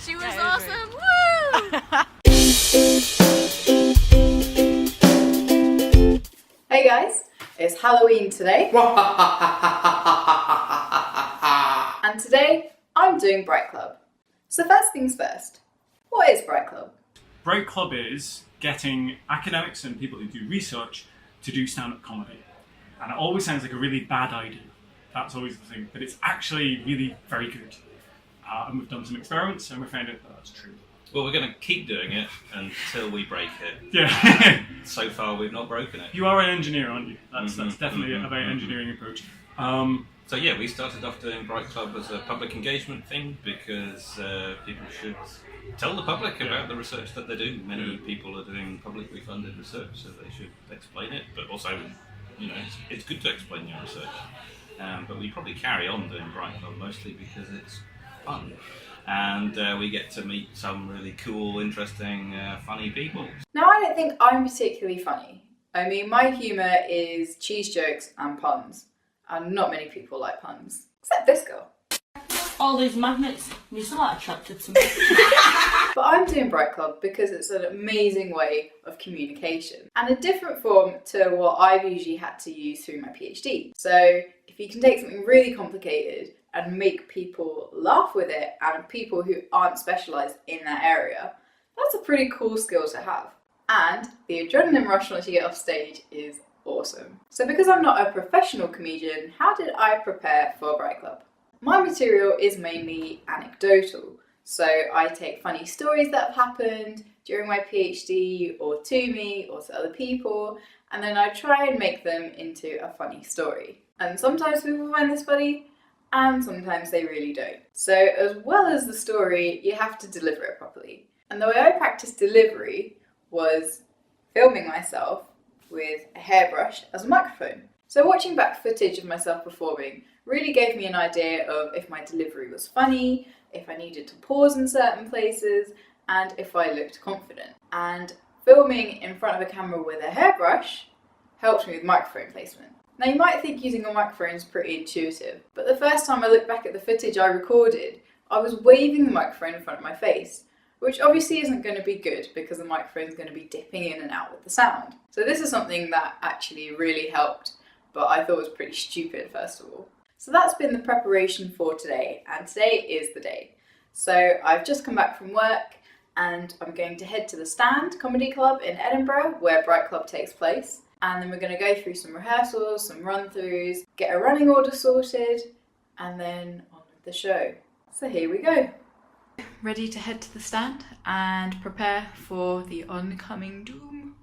She was awesome. Woo! Hey guys, it's Halloween today. And today I'm doing Bright Club. So first things first, what is Bright Club? Bright Club is getting academics and people who do research to do stand-up comedy. And it always sounds like a really bad idea. That's always the thing, but it's actually really very good. And we've done some experiments and we found out that that's true. Well, we're going to keep doing it until we break it. Yeah. So far, we've not broken it. You are an engineer, aren't you? That's definitely a very engineering approach. So yeah, we started off doing Bright Club as a public engagement thing because people should tell the public about the research that they do. Many people are doing publicly funded research, so they should explain it. But also, you know, it's good to explain your research. But we probably carry on doing Bright Club mostly because it's fun. And we get to meet some really cool, interesting, funny people. Now I don't think I'm particularly funny. I mean, my humour is cheese jokes and puns. And not many people like puns. Except this girl. All these magnets, you're still not attracted to me. But I'm doing Bright Club because it's an amazing way of communication and a different form to what I've usually had to use through my PhD. So if you can take something really complicated and make people laugh with it, and people who aren't specialised in that area, that's a pretty cool skill to have. And the adrenaline rush once you get off stage is awesome. So because I'm not a professional comedian, how did I prepare for Bright Club? My material is mainly anecdotal. So I take funny stories that have happened during my PhD or to me or to other people, and then I try and make them into a funny story. And sometimes people find this funny, and sometimes they really don't. So as well as the story, you have to deliver it properly. And the way I practiced delivery was filming myself with a hairbrush as a microphone. So watching back footage of myself performing really gave me an idea of if my delivery was funny, if I needed to pause in certain places, and if I looked confident. And filming in front of a camera with a hairbrush helped me with microphone placement. Now you might think using a microphone is pretty intuitive, but the first time I looked back at the footage I recorded, I was waving the microphone in front of my face, which obviously isn't going to be good because the microphone is going to be dipping in and out with the sound. So this is something that actually really helped, but I thought was pretty stupid first of all. So that's been the preparation for today, and today is the day. So I've just come back from work and I'm going to head to the Stand Comedy Club in Edinburgh where Bright Club takes place. And then we're going to go through some rehearsals, some run-throughs, get a running order sorted, and then on with the show. So here we go. Ready to head to the Stand and prepare for the oncoming doom.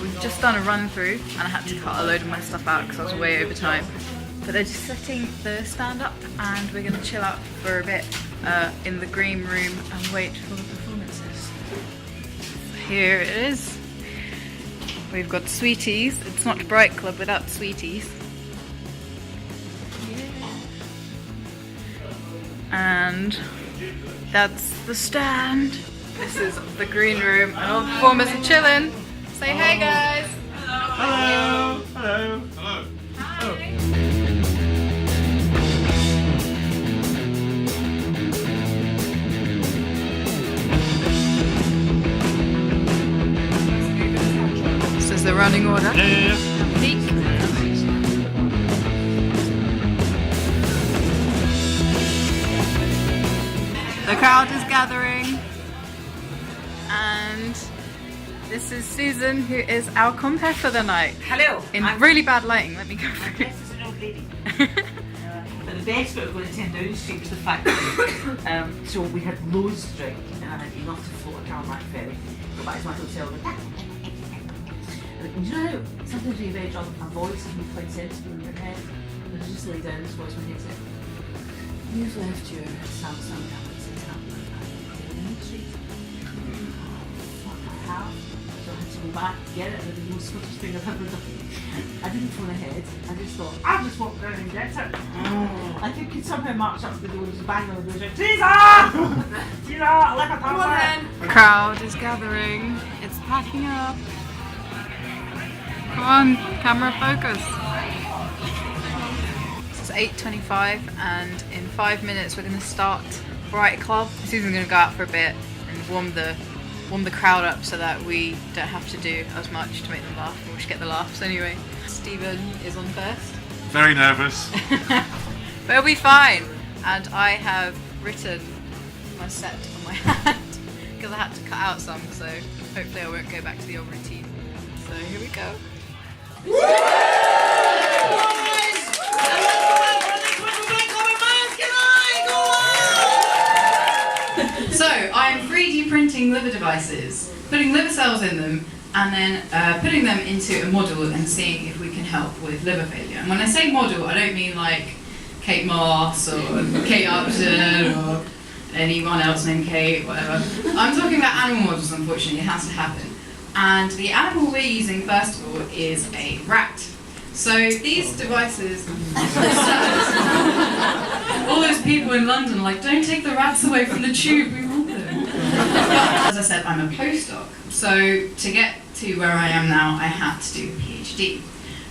We've just done a run through and I had to cut a load of my stuff out because I was way over time. But they're just setting the stand up and we're going to chill out for a bit in the green room and wait for the performances. Here it is. We've got sweeties. It's not Bright Club without sweeties. Yeah. And that's the Stand. This is the green room and all the performers are chilling. Say hey guys! Hello! Hello! Hello! Hi! This is the running order. Yeah. Peak. The crowd is gathering. And this is Susan, who is our compere for the night. Hello. In really bad lighting, let me go through. This is an old lady. But the best bit of going to 10 Downing Street was the fact that so we had loads to drink and panicking, not to fall down like fairly. Go back to my hotel and you know, sometimes when you're very drunk, a voice can be quite sensible in your head. And I just lay down this voice when you say, "You've left your Samsung Galaxy tablet in the street." Fuck, I have. So I had to go back to get it, and it was the most Scottish thing I've ever done. I didn't phone ahead, I just thought, I'll just walk down and get it. I could somehow march up to the doors and bang on the doors and Teaser! Teaser, like a tablet! The crowd is gathering. It's packing up. Come on, camera focus. It's 8:25 and in 5 minutes we're going to start Bright Club. Susan's going to go out for a bit and warm the crowd up so that we don't have to do as much to make them laugh. We'll just get the laughs anyway. Stephen is on first. Very nervous. But it'll be fine. And I have written my set on my hand because I had to cut out some, so hopefully I won't go back to the old routine. So here we go. So I'm 3D printing liver devices, putting liver cells in them, and then putting them into a model and seeing if we can help with liver failure. And when I say model, I don't mean like Kate Moss or Kate Upton or anyone else named Kate, whatever. I'm talking about animal models, unfortunately, it has to happen. And the animal we're using, first of all, is a rat. So these devices, all those people in London are like, don't take the rats away from the tube, we want them. But as I said, I'm a postdoc. So to get to where I am now, I had to do a PhD.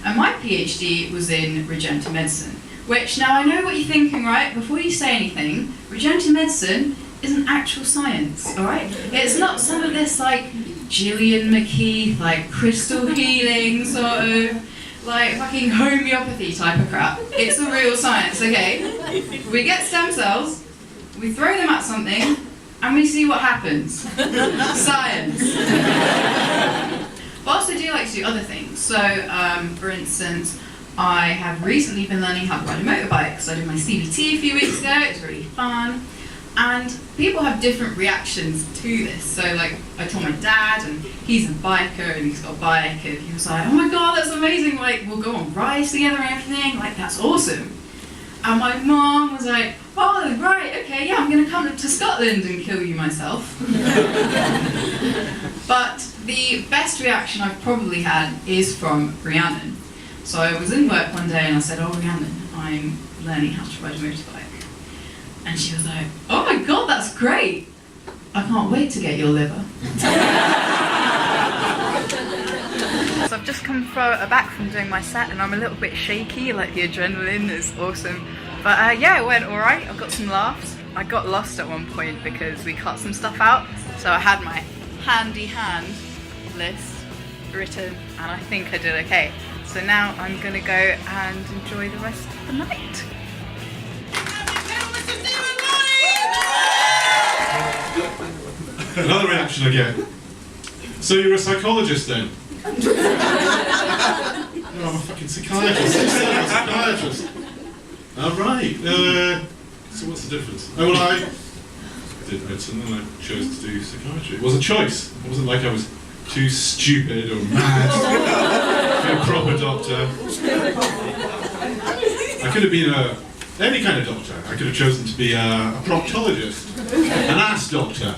And my PhD was in regenerative medicine, which now I know what you're thinking, right? Before you say anything, regenerative medicine is an actual science, all right? It's not some of this like Gillian McKeith, like crystal healing sort of, like fucking homeopathy type of crap. It's a real science, okay? We get stem cells, we throw them at something, and we see what happens. Science. But I also do like to do other things. So, for instance, I have recently been learning how to ride a motorbike because I did my CBT a few weeks ago. It was really fun. And people have different reactions to this. So like, I told my dad, and he's a biker, and he's got a bike, and he was like, oh my god, that's amazing, like, we'll go on rides together and everything, like, that's awesome. And my mom was like, oh, right, okay, yeah, I'm gonna come to Scotland and kill you myself. But the best reaction I've probably had is from Rhiannon. So I was in work one day and I said, oh, Rhiannon, I'm learning how to ride a motorbike. And she was like, oh my god, that's great! I can't wait to get your liver. So I've just come back from doing my set and I'm a little bit shaky, like the adrenaline is awesome. But yeah, it went alright, I got some laughs. I got lost at one point because we cut some stuff out, so I had my handy hand list written and I think I did okay. So now I'm gonna go and enjoy the rest of the night. Another reaction I get. So you're a psychologist then? No, I'm a fucking psychiatrist. I'm a psychiatrist. Oh, right. So what's the difference? Oh, well, I did medicine and I chose to do psychiatry. It was a choice. It wasn't like I was too stupid or mad to be a proper doctor. I could have been any kind of doctor. I could have chosen to be a proctologist, an ass doctor,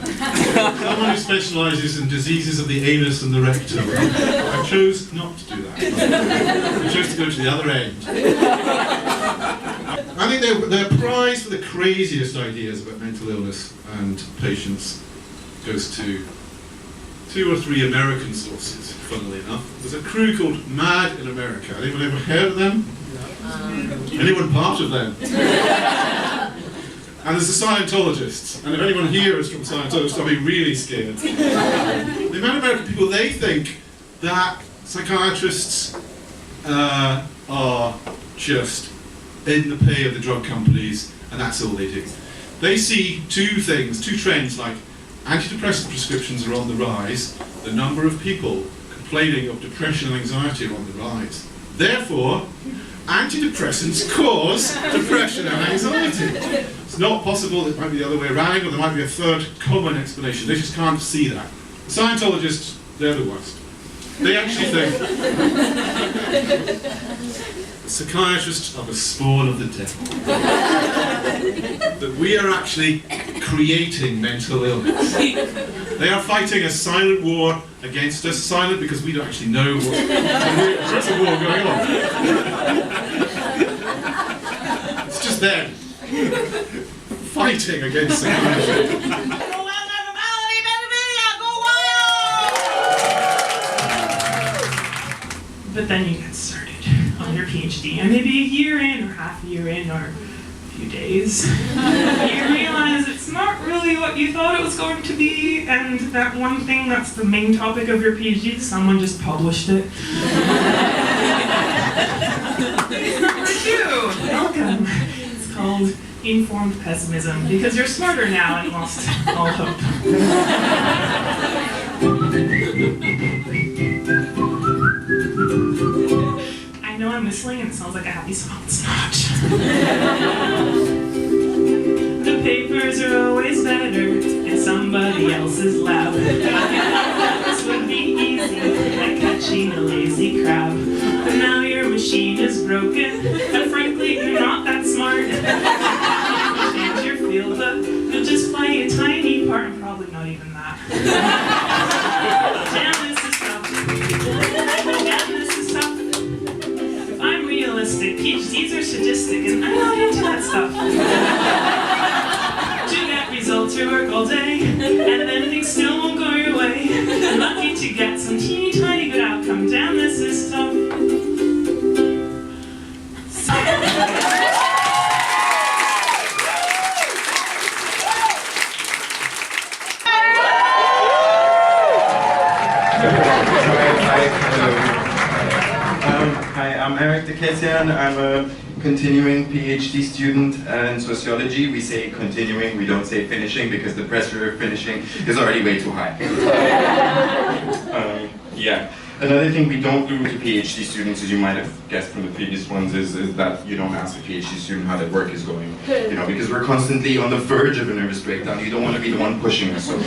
someone who specialises in diseases of the anus and the rectum. I chose not to do that. I chose to go to the other end. I think their prize for the craziest ideas about mental illness and patients goes to 2 or 3 American sources, funnily enough. There's a crew called Mad in America. Anyone ever heard of them? Anyone part of them? And there's the Scientologists, and if anyone here is from Scientologists, I'll be really scared. The amount of American people, they think that psychiatrists are just in the pay of the drug companies, and that's all they do. They see 2 trends, like antidepressant prescriptions are on the rise, the number of people complaining of depression and anxiety are on the rise. Therefore, antidepressants cause depression and anxiety. It's not possible, it might be the other way around, or there might be a third common explanation. They just can't see that. Scientologists, they're the worst. They actually think psychiatrists are the spawn of the devil. That we are actually creating mental illness. They are fighting a silent war against us. Silent because we don't actually know there's a war going on. It's just them fighting against psychiatry. But then you get started on your PhD, and maybe a year in, or half a year in, or a few days, you realize it's not really what you thought it was going to be, and that one thing that's the main topic of your PhD, someone just published it. Number 2, welcome. It's called informed pessimism, because you're smarter now and lost all hope. I know I'm whistling and it sounds like a happy song. It's not. The papers are always better in somebody else's lab. This would be easy, like catching a lazy crab. But now your machine is broken, and frankly, you're not that smart. Change your field, but you'll just play a tiny part, and probably not even that. Damn, this is tough. Damn, this is tough. If I'm realistic, PhDs are sadistic, and I'm not into that stuff. To get results, you work all day, and then things still won't go your way. Lucky to get some teeny tiny good outcome. Damn, this is tough. Hi, I'm Eric Deketian. I'm a continuing PhD student in sociology. We say continuing, we don't say finishing, because the pressure of finishing is already way too high. Yeah. Another thing we don't do to PhD students, as you might have guessed from the previous ones, is that you don't ask a PhD student how their work is going. You know, because we're constantly on the verge of a nervous breakdown. You don't want to be the one pushing us over.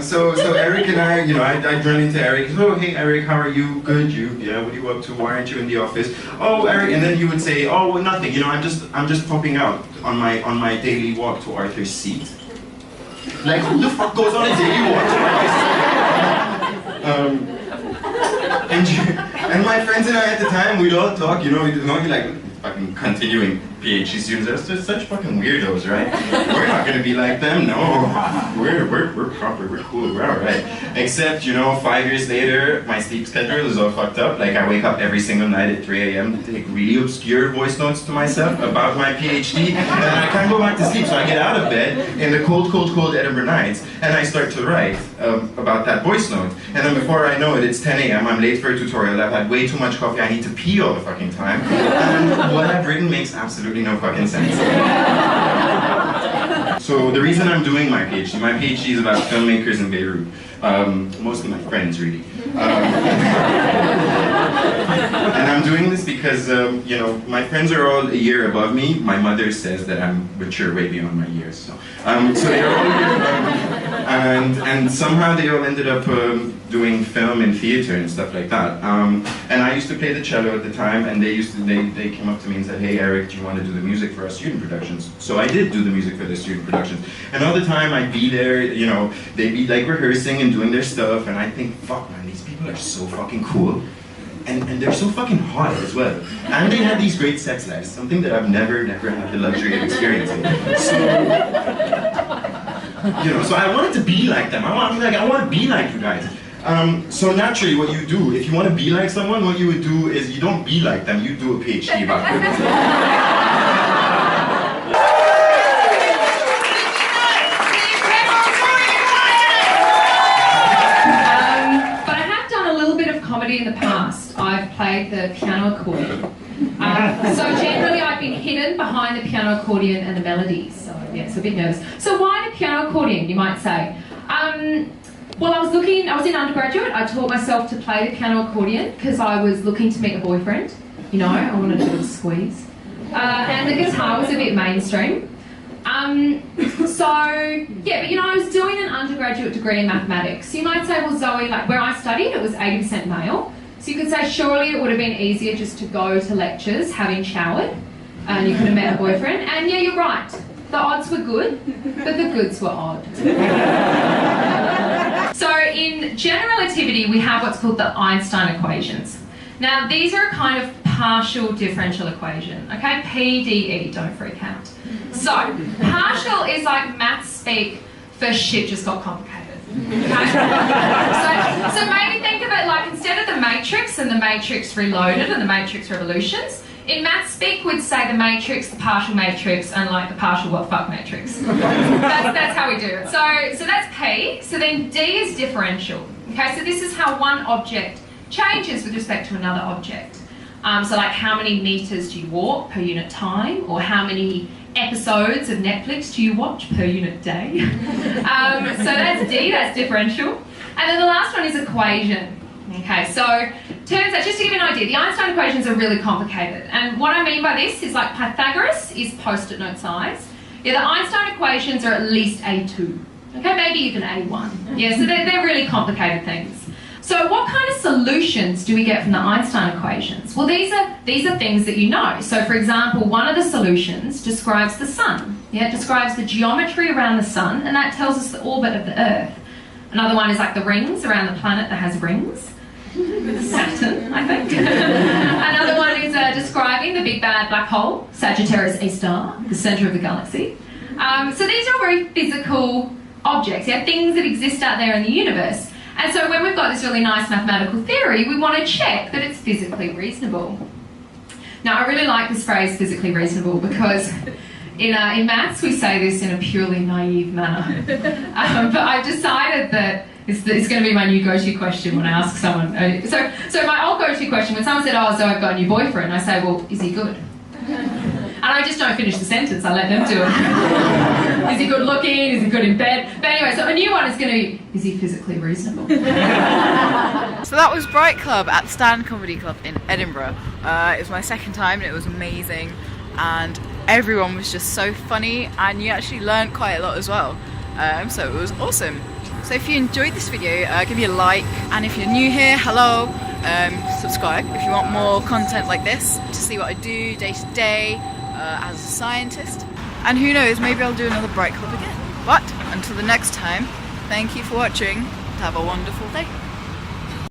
So Eric and I, you know, I run into Eric. Oh, hey Eric, how are you? Good, you? Yeah, what are you up to? Why aren't you in the office? Oh, Eric, and then he would say, oh, well, nothing. You know, I'm just popping out on my daily walk to Arthur's Seat. Like, who the fuck goes on a daily walk to Arthur's Seat? And my friends and I at the time, we'd all talk, you know, we'd be like, fucking continuing PhD students, they're just such fucking weirdos, right? We're not gonna be like them, no. We're proper, we're cool, we're alright. Except, you know, 5 years later, my sleep schedule is all fucked up. Like, I wake up every single night at 3 a.m. to take really obscure voice notes to myself about my PhD, and I can't go back to sleep, so I get out of bed in the cold Edinburgh nights, and I start to write about that voice note. And then before I know it, it's 10 a.m., I'm late for a tutorial, I've had way too much coffee, I need to pee all the fucking time, and what I've written makes absolutely no fucking sense. So the reason I'm doing my PhD is about filmmakers in Beirut. Mostly my friends, really. And I'm doing this because, you know, my friends are all a year above me. My mother says that I'm mature way beyond my years. So they're all a year above me. And somehow they all ended up doing film and theater and stuff like that. And I used to play the cello at the time, and they came up to me and said, hey Eric, do you want to do the music for our student productions? So I did do the music for the student productions. And all the time I'd be there, you know, they'd be like rehearsing and doing their stuff, and I think, fuck man, these people are so fucking cool. And they're so fucking hot as well. And they have these great sex lives, something that I've never had the luxury of experiencing. So, you know, so I wanted to be like them. I want to be like you guys. So naturally what you do, if you want to be like someone, what you would do is you don't be like them, you do a PhD about them. In the past, I've played the piano accordion. So generally I've been hidden behind the piano accordion and the melodies, so yeah, it's a bit nervous. So why the piano accordion, you might say? Well, I was in undergraduate, I taught myself to play the piano accordion because I was looking to meet a boyfriend. you know, I wanted a bit of squeeze. And the guitar was a bit mainstream. So, yeah, but you know, I was doing an undergraduate degree in mathematics. So you might say, well, Zoe, like where I studied, it was 80% male. So you could say, surely it would have been easier just to go to lectures having showered and you could have met a boyfriend. And yeah, you're right. The odds were good, but the goods were odd. So in general relativity, we have what's called the Einstein Equations. Now, these are a kind of partial differential equation, okay? PDE, don't freak out. So, partial is like maths speak for shit just got complicated. Okay? So maybe think of it like instead of the matrix and the matrix reloaded and the matrix revolutions, in maths speak we'd say the matrix, the partial matrix, and like the partial what fuck matrix. That's how we do it. So that's P. So then D is differential. Okay, so this is how one object changes with respect to another object. So like how many meters do you walk per unit time, or how many episodes of Netflix do you watch per unit day? So that's D, that's differential. And then the last one is equation. Okay, so turns out, just to give you an idea, the Einstein equations are really complicated. And what I mean by this is like Pythagoras is post-it note size. Yeah, the Einstein equations are at least A2. Okay, maybe even A1. Yeah, so they're really complicated things. So what kind of solutions do we get from the Einstein equations? Well, these are things that you know. So for example, one of the solutions describes the sun. Yeah, it describes the geometry around the sun, and that tells us the orbit of the Earth. Another one is like the rings around the planet that has rings. Saturn, I think. Another one is describing the big bad black hole, Sagittarius A star, the centre of the galaxy. So these are all very physical objects, yeah, things that exist out there in the universe. And so when we've got this really nice mathematical theory, we want to check that it's physically reasonable. Now, I really like this phrase, physically reasonable, because in maths we say this in a purely naive manner. But I've decided that it's going to be my new go-to question when I ask someone. So my old go-to question, when someone said, oh, so I've got a new boyfriend, I say, well, is he good? And I just don't finish the sentence, I let them do it. Is he good looking? Is he good in bed? But anyway, so a new one is going to be, is he physically reasonable? So that was Bright Club at the Stand Comedy Club in Edinburgh. It was my second time and it was amazing, and everyone was just so funny, and you actually learned quite a lot as well. So it was awesome. So if you enjoyed this video, give me a like, and if you're new here, hello. Subscribe if you want more content like this to see what I do day to day as a scientist. And who knows, maybe I'll do another Bright Club again. But until the next time, thank you for watching. Have a wonderful day.